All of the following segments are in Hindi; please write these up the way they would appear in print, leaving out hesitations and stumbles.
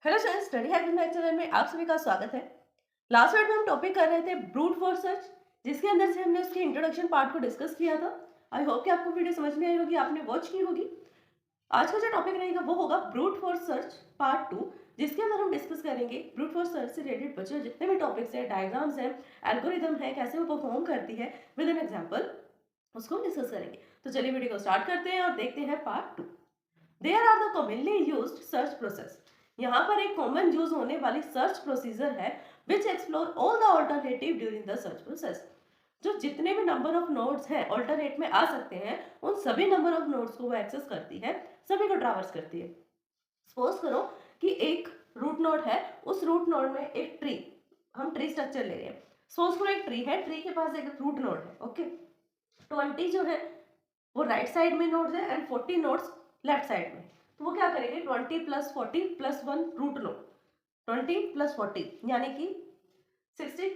Hello sir, study habit math channel में आप सभी का स्वागत है। लास्ट वीडियो में हम टॉपिक कर रहे थे ब्रूट फोर्स सर्च, जिसके अंदर से हमने उसके इंट्रोडक्शन पार्ट को डिस्कस किया था। आई होप कि आपको वीडियो समझ में आई होगी, आपने वॉच की होगी। आज का जो टॉपिक रहेगा वो होगा ब्रूट फोर्स सर्च पार्ट 2, जिसके अंदर हम डिस्कस करेंगे ब्रूट फोर्स सर्च से रिलेटेड बचे जितने भी टॉपिक्स हैं, डायग्राम्स हैं, एल्गोरिदम है, कैसे वो परफॉर्म करती है विद एन एग्जाम्पल, उसको हम डिस्कस करेंगे। तो चलिए वीडियो को स्टार्ट करते हैं और देखते हैं part 2। There are the commonly used search process. यहाँ पर एक कॉमन यूज होने वाली सर्च प्रोसीजर है which explore all the alternative during the search process. जो जितने भी नंबर ऑफ नोड्स हैं ऑल्टरनेट में आ सकते हैं, उन सभी नंबर ऑफ नोड्स को वो एक्सेस करती है, सभी को ट्रैवर्स करती है। सपोज करो कि एक रूट नोड है, उस रूट नोड में एक ट्री, हम ट्री स्ट्रक्चर ले रहे हैं। सपोज करो एक ट्री है, ट्री के पास एक रूट नोड है, ओके। 20 जो है वो राइट साइड में नोड्स है एंड 40 नोड्स लेफ्ट साइड में। तो वो क्या करेंगे, 20 plus 40 plus 1 root node, 20 plus 40 यानी कि 60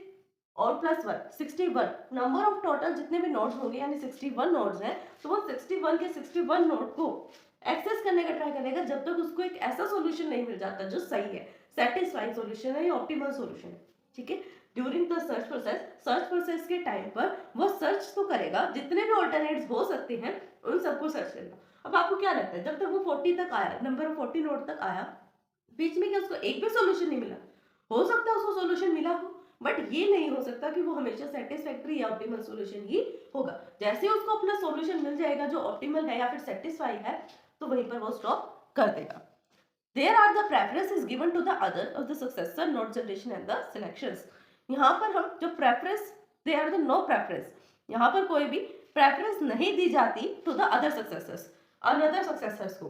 और प्लस 1 61 नंबर ऑफ टोटल जितने भी नोड्स होंगे, यानी 61 नोड्स हैं। तो वो 61 के 61 नोड को एक्सेस करने का ट्राई करेगा जब तक उसको एक ऐसा सॉल्यूशन नहीं मिल जाता जो सही है, सेटिस्फाइंग सॉल्यूशन है या ऑप्टिमल सॉल्यूशन है। ठीक है, ड्यूरिंग द सर्च प्रोसेस के टाइम पर वो सर्च तो करेगा, जितने भी ऑल्टरनेट्स हो सकते हैं उन सबको सर्च करेगा। अब आपको क्या लगता है, जब तक वो 40 तक आया, नंबर ऑफ 40 नोड तक आया, बीच में क्या उसको एक भी सॉल्यूशन नहीं मिला? हो सकता है उसको सॉल्यूशन मिला हो, बट ये नहीं हो सकता कि वो हमेशा सेटिस्फैक्टरी या ऑप्टिमल सॉल्यूशन ही होगा। जैसे उसको अपना सॉल्यूशन मिल जाएगा जो ऑप्टिमल है या फिर सेटिस्फाई है, तो वहीं पर वो स्टॉप कर देगा। There are the preference is given to the other of the successor node generation and the selections। यहाँ पर हम जो preference, there are the no preference, यहाँ पर कोई भी preference नहीं दी जाती to the other successors, another successors को।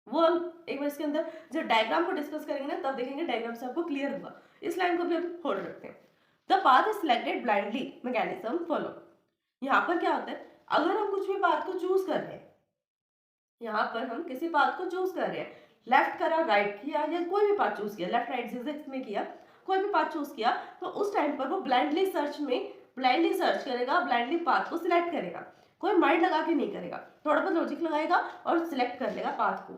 वो हम एक बार इसके अंदर जब डायग्राम को डिस्कस करेंगे ना, तब देखेंगे डायग्राम से आपको क्लियर होगा। इस लाइन को भी हम होल्ड रखते हैं। The path is selected blindly mechanism follow. यहाँ पर क्या होता है, अगर हम कुछ भी पाथ को चूज कर रहे हैं, यहाँ पर हम किसी पाथ को चूज कर रहे हैं, लेफ्ट करा, राइट किया, या कोई भी पाथ चूज किया, लेफ्ट राइट जिग्जैग्स में किया, कोई भी पाथ चूज किया, तो उस टाइम पर वो ब्लाइंडली सर्च करेगा, ब्लाइंडली पाथ को सिलेक्ट करेगा। कोई माइंड लगा के नहीं करेगा, थोड़ा बहुत लॉजिक लगाएगा और सिलेक्ट कर लेगा पाथ को।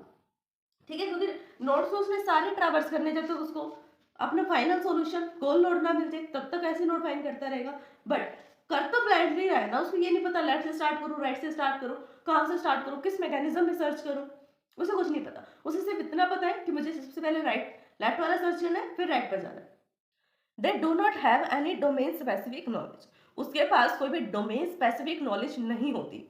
ठीक है, क्योंकि नोड्स को उसने सारे ट्रैवर्स करने, जब तक उसको अपना फाइनल सॉल्यूशन गोल नोड ना मिल जाए तब तक ऐसे नोड फाइंड करता रहेगा। बट कर तो ब्लाइंडली रहा है ना, उसको ये नहीं पता लेफ्ट से स्टार्ट करूँ, राइट से स्टार्ट करूँ, कहाँ से स्टार्ट करूँ, किस मैकेनिज्म में सर्च करूँ, उसे कुछ नहीं पता। उसे सिर्फ इतना पता है कि मुझे सबसे पहले लेफ्ट वाला सर्च करना है, फिर राइट पर जाना है। They do not have any domain specific knowledge. उसके पास कोई भी डोमेन स्पेसिफिक नॉलेज नहीं होती।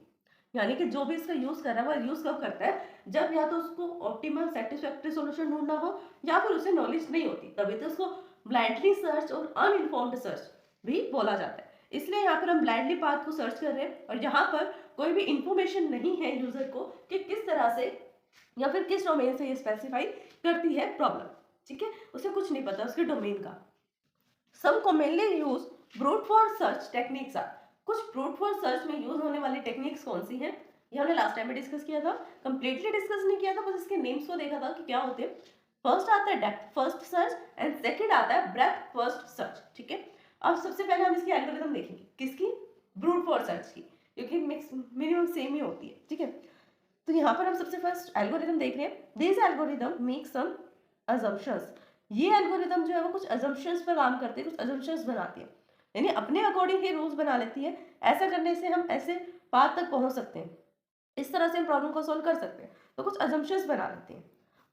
यानी कि जो भी इसका यूज कर रहा है वो यूज कब करता है, जब या तो उसको ऑप्टिमल सेटिस्फैक्टरी सॉल्यूशन ढूंढना हो, या फिर उसे नॉलेज नहीं होती, तभी तो उसको ब्लाइंडली सर्च और अनइन्फॉर्म्ड सर्च भी बोला जाता है। इसलिए यहाँ पर हम ब्लाइंडली पाथ को सर्च कर रहे हैं और यहाँ पर कोई भी इंफॉर्मेशन नहीं है यूजर को कि किस तरह से या फिर किस डोमेन से ये स्पेसिफाई करती है प्रॉब्लम। ठीक है, उसे कुछ नहीं पता उसके डोमेन का। Some commonly use brute force search techniques are. कुछ ब्रूट फोर्स सर्च में यूज होने वाली टेक्निक्स कौन सी हैं, ये हमने लास्ट टाइम में डिस्कस किया था। कंप्लीटली डिस्कस नहीं किया था, बस इसके नेम्स को देखा था कि क्या होते हैं। फर्स्ट आता है depth first search and second आता है ब्रेथ फर्स्ट सर्च। ठीक है, अब सबसे पहले हम इसकी एल्गोरिथम देखेंगे, किसकी, ब्रूट फोर्स सर्च की, क्योंकि मिक्स मिनिमम सेम ही होती है। ठीक है, तो यहाँ पर हम सबसे फर्स्ट एल्गोरिथम देख रहे हैं। This algorithm make some assumptions. ये एल्गोरिथम जो है वो कुछ अजम्पशंस पर काम करती है, कुछ अजम्पशंस बनाती है, यानी अपने अकॉर्डिंग ही रूल्स बना लेती है। ऐसा करने से हम ऐसे पाथ तक पहुंच सकते हैं, इस तरह से हम प्रॉब्लम को सॉल्व कर सकते हैं। तो कुछ अजम्पशंस बना लेते हैं।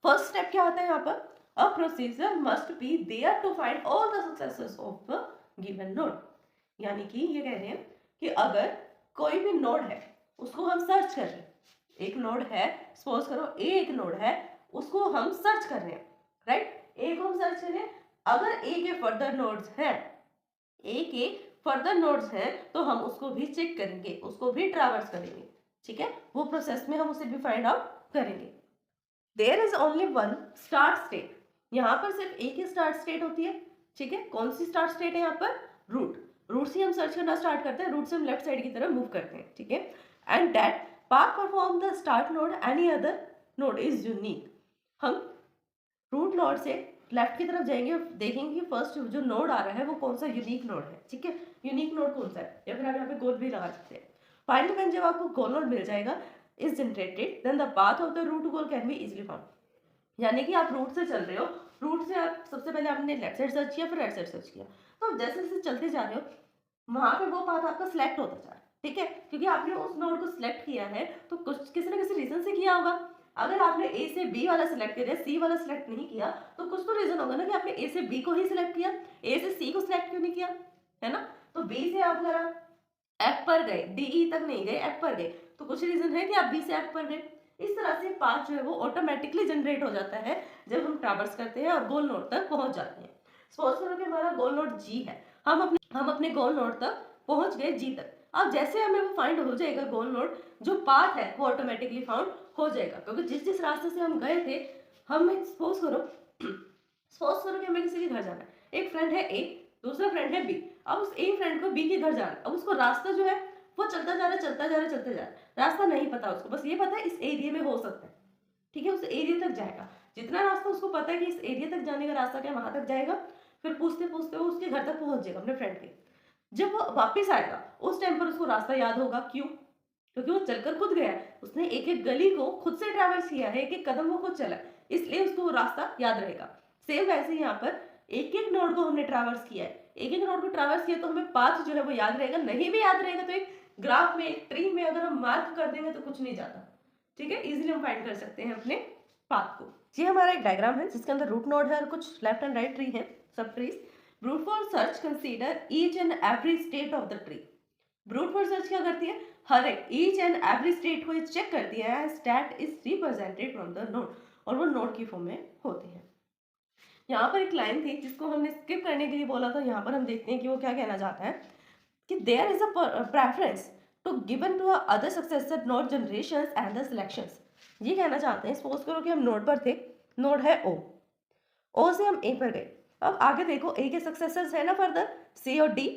फर्स्ट स्टेप क्या होता है यहाँ पर, a procedure must be there to find all the successors of a given node. यानी कि ये कह रहे हैं कि अगर कोई भी नोड है उसको हम सर्च कर रहे हैं, एक नोड है, सपोज करो ए एक नोड है, उसको हम सर्च कर रहे हैं, राइट, ए को हम सर्च कर रहे हैं। अगर ए के फर्दर नोड्स हैं, ए के फर्दर नोड्स हैं, तो हम उसको भी चेक करेंगे, उसको भी ट्रैवर्स करेंगे। ठीक है, वो प्रोसेस में हम उसे भी फाइंड आउट करेंगे। There is only one start state. यहाँ पर सिर्फ एक ही स्टार्ट स्टेट होती है। ठीक है, कौन सी स्टार्ट स्टेट है यहाँ पर, रूट से हम सर्च करना स्टार्ट करते हैं, रूट से हम लेफ्ट साइड की तरफ मूव करते हैं। ठीक है, and that path perform the start node any other node is unique. हम रूट नोड से लेफ्ट की तरफ जाएंगे और देखेंगे फर्स्ट जो नोड आ रहा है वो कौन सा यूनिक नोड है। ठीक है, यूनिक नोड कौन सा है, या फिर आप यहाँ पे गोल भी लगा सकते हैं। फाइनली व्हेन जब आपको गोल नोड मिल जाएगा is generated, then the path of the root goal can be easily found. यानी कि आप रूट से चल रहे हो, रूट से आप सबसे पहले आपने लेफ्ट साइड सर्च किया, फिर राइट साइड सर्च किया, तो जैसे जैसे चलते जा रहे हो वहां पे वो पाथ आपका सिलेक्ट होता जा रहा है, ठीक है, क्योंकि आपने उस नोड को सिलेक्ट किया है तो कुछ किसी ना किसी रीजन से किया होगा। अगर आपने ए से बी वाला सिलेक्ट किया, सी वाला सिलेक्ट नहीं किया, तो कुछ तो रीजन होगा ना कि आपने ए से बी को ही सिलेक्ट किया, ए से सी को सिलेक्ट क्यों नहीं किया, है ना। तो बी से आप जरा एफ पर गए, डी तक नहीं गए, एफ पर गए, तो कुछ रीजन है कि आप बी से एफ पर गए। इस तरह से पाथ जो है वो ऑटोमेटिकली जनरेट हो जाता है जब हम ट्रैवर्स करते हैं और गोल नोड तक पहुंच जाते हैं। सपोज करो कि हमारा गोल नोड जी है, हम अपने गोल नोड तक पहुंच गए जी तक। अब जैसे हमें वो फाइंड हो जाएगा गोल नोड, जो पाथ है वो ऑटोमेटिकली फाउंड हो जाएगा, क्योंकि जिस जिस रास्ते से हम गए थे, हम सपोज करो कि हमें किसी के घर जाना है, एक फ्रेंड है ए, दूसरा फ्रेंड है बी। अब उस ए फ्रेंड को बी के घर जाना है, अब उसको रास्ता जो है वो चलता जा रहा है, चलता जा रहा है, चलते जा रहा है, रास्ता नहीं पता उसको, बस ये पता है इस एरिया में हो सकता है, ठीक है, उस एरिया तक जाएगा। जितना रास्ता उसको पता है कि इस एरिया तक जाने का रास्ता क्या, वहां तक जाएगा, फिर पूछते पूछते वो उसके घर तक पहुंच जाएगा अपने फ्रेंड के। जब वो वापस आएगा उस टाइम पर उसको रास्ता याद होगा, क्यों, क्योंकि वो चलकर खुद गया है, उसने एक एक गली को खुद से ट्रैवल्स किया है, एक एक कदम वो खुद चला, इसलिए उसको वो रास्ता याद रहेगा। सेम वैसे यहाँ पर एक एक नोड को हमने ट्रैवल्स किया है, एक एक नोड को ट्रैवल्स किया तो हमें पाथ जो है वो याद रहेगा, नहीं भी याद रहेगा तो एक ग्राफ में, एक ट्री में अगर हम मार्क कर देंगे तो कुछ नहीं जाता, ठीक है, इजीली हम फाइंड कर सकते हैं अपने पाथ को। ये हमारा एक डायग्राम है जिसके अंदर रूट नोड है और कुछ लेफ्ट एंड राइट ट्री है, सब trees. Brute force search consider each and every state of the tree. Brute force search क्या करती है, हर एक ईच एंड एवरी स्टेट को चेक करती है, state is represented from the node, और वो नोड की फॉर्म में होती है। यहाँ पर एक लाइन थी जिसको हमने स्किप करने के लिए बोला था, यहाँ पर हम देखते हैं कि वो क्या कहना चाहता है कि there is a preference to given to other successor node generations and the selections. ये कहना चाहते हैं, सपोज करो कि हम नोड पर थे, नोड है ओ से हम ए पर गए, अब आगे देखो ए के सक्सेसर्स है ना फर्दर सी और डी,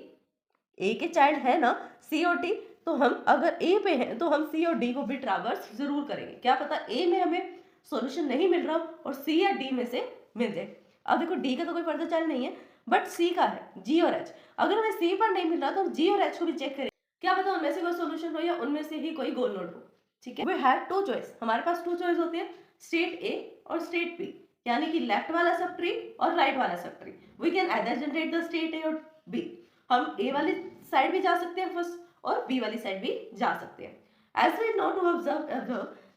ए के चाइल्ड है ना सी और डी, तो हम अगर ए पे हैं तो हम सी और डी को भी ट्रैवर्स जरूर करेंगे, क्या पता ए में हमें सॉल्यूशन नहीं मिल रहा और सी या डी में से मिल जाए। अब देखो डी का तो कोई फर्दर चाइल्ड नहीं है, बट सी का है, जी और एच, अगर हमें सी पर नहीं मिल रहा तो जी और एच को भी चेक करें, क्या पता उनमें से कोई सॉल्यूशन हो या उनमें से ही कोई गोल नोड हो, ठीक है। वी हैव टू चॉइस, हमारे पास टू चॉइस होती है, स्टेट ए और स्टेट बी, यानी कि लेफ्ट वाला सब ट्री और राइट वाला subtree. We can either generate the state A और बी, हम ए वाली साइड भी जा सकते हैं फर्स्ट और बी वाली साइड भी जा सकते हैं। As we know to observe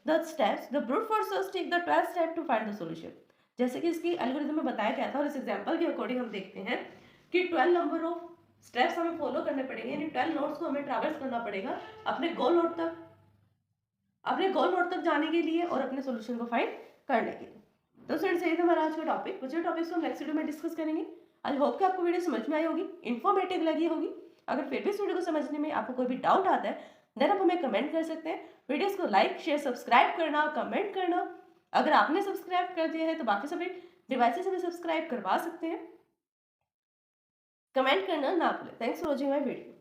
the steps, the brute force take the 12 step to find the solution. जैसे कि इसकी एल्गोरिथम में बताया गया था और इस एग्जांपल के अकॉर्डिंग हम देखते हैं कि 12 नंबर ऑफ स्टेप्स हमें फॉलो करने पड़ेंगे, यानी 12 नोड्स को हमें ट्रैवर्स करना पड़ेगा अपने गोल नोड तक जाने के लिए और अपने सॉल्यूशन को फाइंड करने के लिए। तो फ्रेंड्स यही था हमारा आज का टॉपिक, कुछ टॉपिक्स को हम नेक्स्ट वीडियो में डिस्कस करेंगे। आई होप कि आपको वीडियो समझ में आई होगी, इन्फॉर्मेटिव लगी होगी। अगर फिर भी इस वीडियो को समझने में आपको कोई भी डाउट आता है देन आप हमें कमेंट कर सकते हैं। वीडियोस को लाइक शेयर सब्सक्राइब करना, कमेंट करना, अगर आपने सब्सक्राइब कर दिया है तो बाकी सभी डिवाइसेस में सब्सक्राइब करवा सकते हैं। कमेंट करना ना भूलें। Thanks for watching my video.